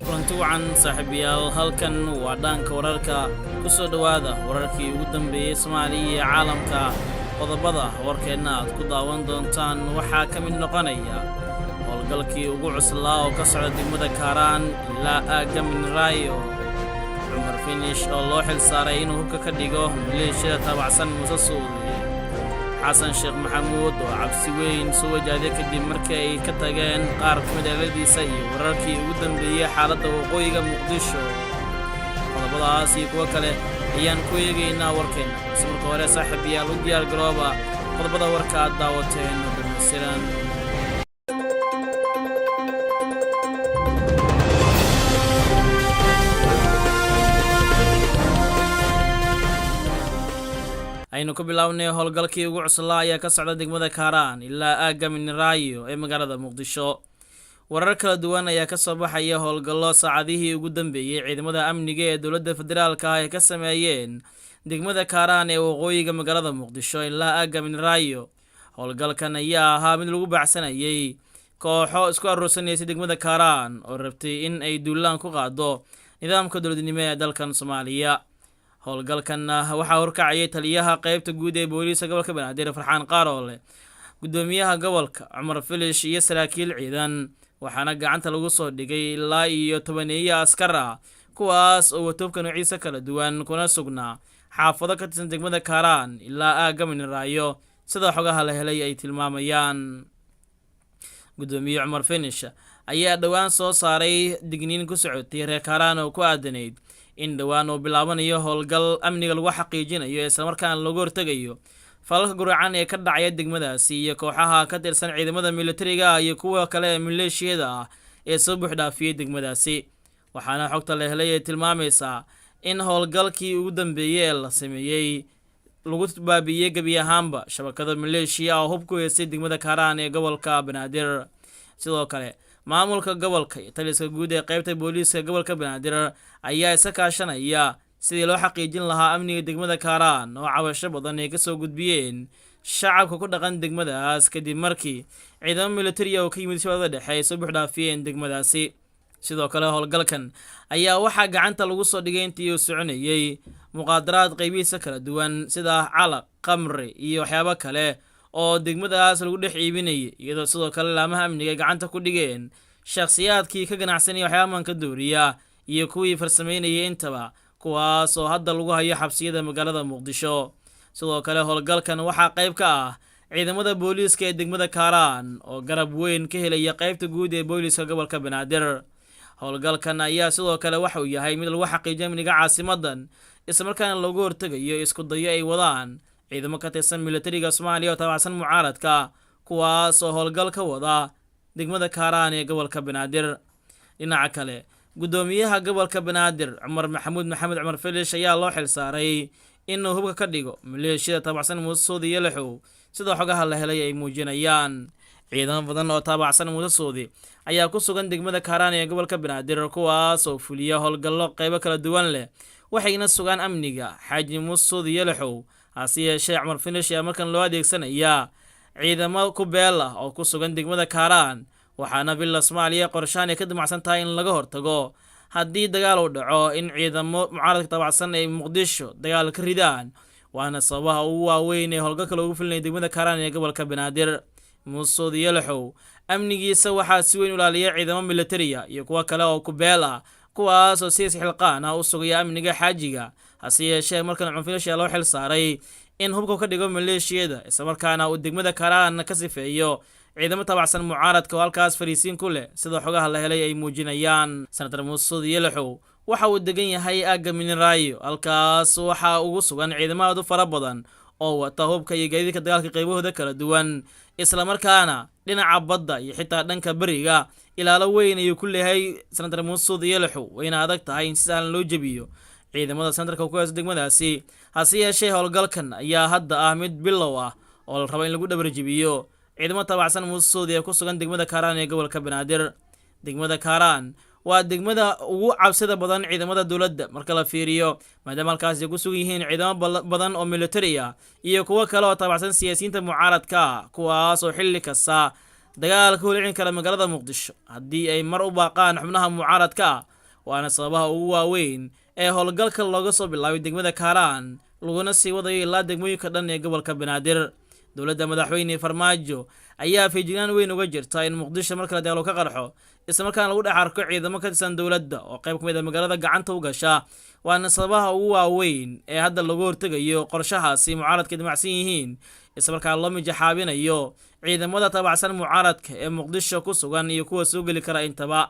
Kulantuucan saaxiibayaal halkan waa dhaanka wararka ku soo dhawaada wararkii ugu dambeeyay Soomaaliya iyo caalamka qodobada warkeena aad ku daawan doontaan waxaa ka mid noqonaya howlgalkii ugu cuslaa oo ka socda degmada Kaaraan ilaa aagga Minraayo Cumar Finish oo loo xil saaray inuu hubka ka dhigo maleeshiyada taabacsan Muuse Suudi xasan sheekh maxamuud oo cabsi weyn soo wajahday kadib markii ay ka tageen qaar ka mid ah eheladiisa iyo wararkii ugu dambeeyay xaaladda waqooyiga Muqdisho qodobadaas iyo kuwa kale ayaan ku eegaynaa warkeena marka hore saaxiibayaal u diyaar garooba qodobada warka aad daawateen dhammaystiran aynu ku bilownay howlgalkii ugu cuslaa ayaa ka socda degmada Kaaraan ilaa aagga Minraayo ee magaalada Muqdisho warar kala duwan ayaa ka soo baxaya howlgallo saacadihii ugu dambeeyay ciidamada amniga ee dowladda federaalka ah ay ka sameeyeen degmada Kaaraan ee waqooyiga magaalada Muqdisho ilaa aagga Minraayo howlgalkan ayaa ahaa mid lagu baxsanayay kooxo isku aruursanayay degmada Kaaraan oo rabtay in ay duulaan ku qaado nidaamka dowladnimo ee dalkan Soomaaliya howlgalkan waxaa horkacayay taliyaha qaybta guud ee booliiska gobolka Banaadir Farxaan Qaroole gudoomiyaha gobolka Cumar Finish iyo saraakiil ciidan waxaana gacanta lagu soo dhigay ilaa iyo 10 askar ah kuwaas oo watobka nuuciisa kala duwan kuna sugnaa xaafado ka tirsan degmada Kaaraan ilaa aagga Minraayo sida xogaha la helay ay tilmaamayaan gudoomiyaha Cumar Finish ayaa dhawaan soo saaray digniin ku socotay reer Kaaraan oo ku aadanayd in dhawaan oo bilaabanayo howlgal amniga lagu xaqiijinayo isla markaana lagu hortagayo falalka guracan ee ka dhacaya degmadaasi iyo kooxaha ka tirsan ciidamada militariga iyo kuwa kale ee maleeshiyada ah ee soo buux dhaafiyay degmadaasi waxaana xogta la helay ay tilmaamaysaa in howlgalkii ugu dambeeyay la sameeyay lagu baabiiyay gabi ahaanba shabakada maleeshiya oo hub ku heystay degmada Kaaraan ee gobolka Banaadir sidoo kale maamulka gobolka iyo taliska guud ee qaybta booliiska gobolka Banaadir ayaa isa kaashanaya sidii loo xaqiijin lahaa amniga degmada Kaaraan oo cabasho badan ay ka soo gudbiyeen shacabka ku dhaqan degmadaas kadib markii ciidamada militari oo ka yimid shaqada dhexe ay soo buux dhaafiyeen degmadaasi sidoo kale howlgalkan ayaa waxaa gacanta lagu soo dhigay intii uu soconayay muqaadaraad qaybihiisa kala duwan sida calaq qamri iyo waxyaabo kale oo degmadaas lagu dhex iibinayay iyadoo sidoo kale laamaha amniga gacanta ku dhigeen shakhsiyaadkii ka ganacsanaya waxyaabahan ka dooriya iyo kuwii farsameynayay intaba kuwaas oo hadda lagu hayo xabsiyada magaalada Muqdisho sidoo kale howlgalkan waxaa qayb ka ah ciidamada booliiska ee degmada Kaaraan oo garab weyn ka helaya qaybta guud ee booliiska gobolka Banaadir howlgalkan ayaa sidoo kale waxa uu yahay mid lagu xaqiijiyo amniga caasimadan isla markaana lagu hortagayo isku dayo ay wadaan ciidamo ka tirsan militariga Soomaaliya oo taabacsan mucaaradka kuwaas oo howlgal ka wada degmada Kaaraan ee gobolka Banaadir dhinaca kale gudoomiyaha gobolka Banaadir Cumar Maxamuud Finish ayaa loo xil saaray inuu hubka ka dhigo maleeshiyada taabacsan Muuse Suudi iyo Lixow sida xogaha la helay ay muujinayaan ciidamo badan oo taabacsan Muuse Suudi ayaa ku sugan degmada Kaaraan ee gobolka Banaadir kuwaas oo fuliya howlgallo qaybo kala duwan leh waxayna sugaan amniga xaaji Muuse Suudi iyo Lixow hase yeeshee Cumar Finish ayaa markan loo adeegsanayaa ciidamo ku beel ah oo ku sugan degmada Kaaraan waxaana villa Soomaaliya qorshahan ay ka damacsan tahay in laga hortago haddii dagaal uu dhaco in ciidamo mucaaradka taabacsan ay Muqdisho dagaal ka ridaan waana sababaha ugu waaweyn ee howlgalka loogu filinay degmada Kaaraan ee gobolka Banaadir Muuse Suudi iyo Lixow amnigiisa waxaa si weyn u ilaaliya ciidamo militariya iyo kuwa kale oo ku beel ah kuwaas oo si xilqaan ah u sugaya amniga xaajiga hase yeeshee markan Cumar Finish loo xil saaray in hubka ka dhigo maleeshiyada isla markaana uu degmada Kaaraan ka sifeeyo ciidamo taabacsan mucaaradka oo halkaas fariisiin ku leh sida xogaha la helay ay muujinayaan Senator Muuse Suudi iyo Lixow waxa uu degan yahay aagga Minraayo halkaas waxa ugu sugan ciidamada fara badan oo wata hubka iyo gaadiidka dagaalka qaybahooda kala duwan isla markaana dhinaca badda iyo xitaa dhanka bariga ilaalo weyn ayuu ku leeyahay Senator Muuse Suudi iyo Lixow wayna adag tahay in si sahlan loo jabiyo ciidamada sandarka ku haysta degmadaasi hase yeeshee howlgalkan ayaa hadda ah mid bilow ah oo la rabo in lagu dhabar jabiyo ciidamo taabacsan Muuse Suudi ee ku sugan degmada Kaaraan ee gobolka Banaadir degmada Kaaraan waa degmada ugu cabsida badan ciidamada dowladda marka la fiiriyo maadaama halkaas ay ku sugan yihiin ciidamo badan oo military ah iyo kuwo kale oo taabacsan siyaasiyiinta mucaaradka kuwaas oo xilli kasta dagaal ka holicin kara magaalada muqdisho haddii ay mar u baaqaan xubnaha mucaaradka waana sababaha ugu waaweyn ee howlgalka looga soo bilaabay degmada kaaraan laguna sii wadayo ilaa degmooyinka dhan ee gobolka banaadir dowladda madaxweyne farmaajo ayaa feejignaan weyn uga jirta in muqdisho markale dagaal ka qarxo isla markaana lagu dhex arko ciidamo ka tirsan dowladda oo qayb ka mid ah magaalada gacanta u gasha waana sababaha ugu waaweyn ee hadda lagu hortegayo qorshahaasi mucaaradka damacsan yihiin isla markaana loo mijaxaabinayo ciidamada taabacsan mucaaradka ee muqdisho ku sugan iyo kuwa soo geli kara intaba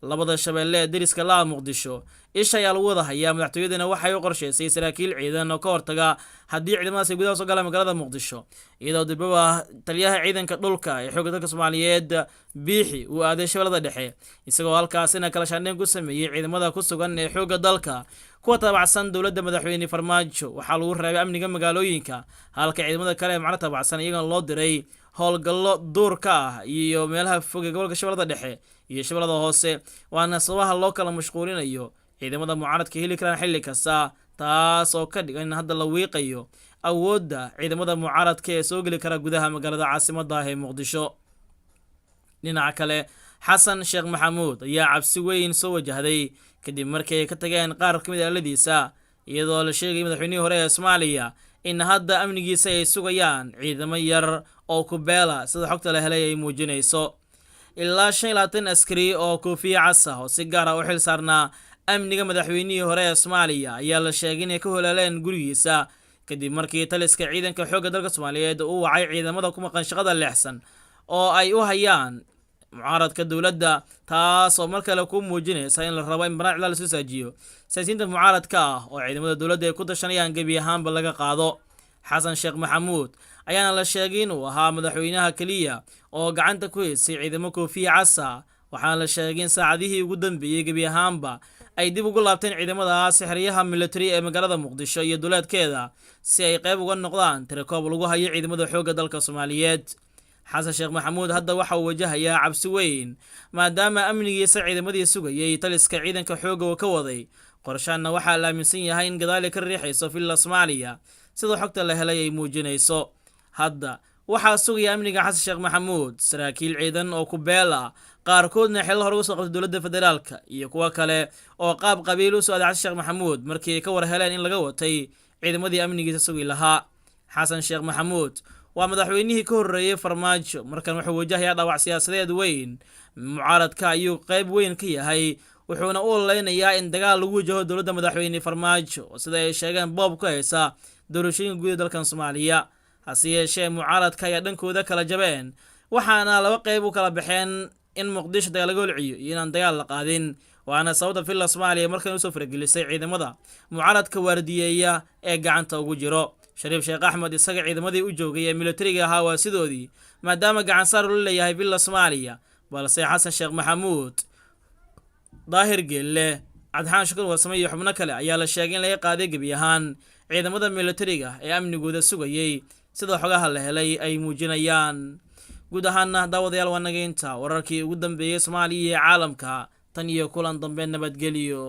labada shabeelle ee deriska laha muqdisho isha ayaa lagu wada hayaa madaxtooyadana waxay u qorshaysay saraakiil ciidan oo ka hortaga haddii ciidamadaas ay gudaha soo galaan magaalada muqdisho iyadoo dibaba taliyaha ciidanka dhulka ee xoogga dalka Soomaaliyeed biixi uu aaday shabeellada dhexe isagoo halkaasina kala shaandhayn ku sameeyay ciidamada ku sugan ee xoogga dalka kuwa taabacsan dowladda madaxweyne farmaajo waxaa lagu reebay amniga magaalooyinka halka ciidamada kale ee macna taabacsan iyagana loo diray howlgallo duurka ah iyo meelaha fog ee gobolka shabeellada dhexe iyo shabeellada hoose waana sababaha loo kala mashquulinayo ciidamada mucaaradka heli karaan xilli kasta taas oo ka dhigan in hadda la wiiqayo awoodda ciidamada mucaaradka ee soo geli kara gudaha magaalada caasimadda ah ee muqdisho dhinaca kale xasan sheekh maxamuud ayaa cabsi weyn soo wajahday kadib markii ay ka tageen qaar ka mid ah aaladiisa iyadoo la sheegay madaxweynihii hore ee Soomaaliya in hadda amnigiisa ay sugayaan ciidamo yar oo ku beela sida xogta la helay ay muujinayso ilaa 25 askari oo koofiya cas ah oo si gaar ah u xil saarnaa amniga madaxweynihii hore ee Soomaaliya ayaa la sheegay inay ka holaleen gurigiisa kadib markii taliska ciidanka xoogga dalka Soomaaliyeed uu wacay ciidamada ku maqan shaqada leexsan oo ay u hayaan mucaaradka dowladda taas oo markale ku muujinaysa in la rabo in barnaamij la soo saajiyo siyaasiyiinta mucaaradka ah oo ciidamada dowladda ay ku tashanayaan gebi ahaanba laga qaado xasan sheekh maxamuud ayaana la sheegay inuu ahaa madaxweynaha kaliya oo gacanta ku haysay ciidamo koofiya cas ah waxaana la sheegay in saacadihii ugu dambeeyay gebi ahaanba ay dib ugu laabteen ciidamadaas xeryaha military ee magaalada muqdisho iyo duleedkeeda si ay qayb uga noqdaan tirakoob lagu hayo ciidamada xoogga dalka Soomaaliyeed xasan sheekh maxamuud hadda waxa uu wajahayaa cabsi weyn maadaama amnigiisa ciidamadii sugayay taliska ciidanka xoogga oo ka waday qorshaana waxaa la aaminsan yahay in gadaali ka riixayso filla Soomaaliya sida xogta la helay ay muujinayso hadda waxaa sugaya amniga xasan sheekh maxamuud saraakiil ciidan oo ku beela qaarkoodna xilal hore uga soo qabtay dowladda federaalka iyo kuwa kale oo qaab qabiil u soo aaday xasan sheekh maxamuud markii ay ka war heleen in laga watay ciidamadii amnigiisa sugi lahaa xasan sheekh maxamuud waa madaxweynihii ka horreeyay farmaajo markan wuxuu wajahayaa dhaawac siyaasadeed weyn mucaaradka ayuu qayb weyn ka yahay wuxuuna u ololeynayaa in dagaal lagu wajaho dowladda madaxweyne farmaajo sida ay sheegeen boob ku haysa doorashooyinka guud ee dalkan Soomaaliya hase yeeshee mucaaradka ayaa dhankooda kala jabeen waxaana laba qayb u kala baxeen in muqdisho dagaal laga holciyo iyo inaan dagaal la qaadin waana sababta filla Soomaaliya markan u soo faragelisay ciidamada mucaaradka waardiyeeya ee gacanta ugu jiro shariif sheekh axmed isaga ciidamadii u joogay ee militariga ahaa waa sidoodii maadaama gacan saar uu leeyahay filla Soomaaliya balse xasan sheekh maxamuud daahir geelle cadxaan shukr warsame iyo xubno kale ayaa la sheegay in laga qaaday gebi ahaan ciidamada militariga ee amnigooda sugayay sida xogaha la helay ay muujinayaan guud ahaana daawadayaal waa nageynta wararkii ugu dambeeyay Soomaaliya iyo caalamka tan iyo kulan dambe nabadgelyo.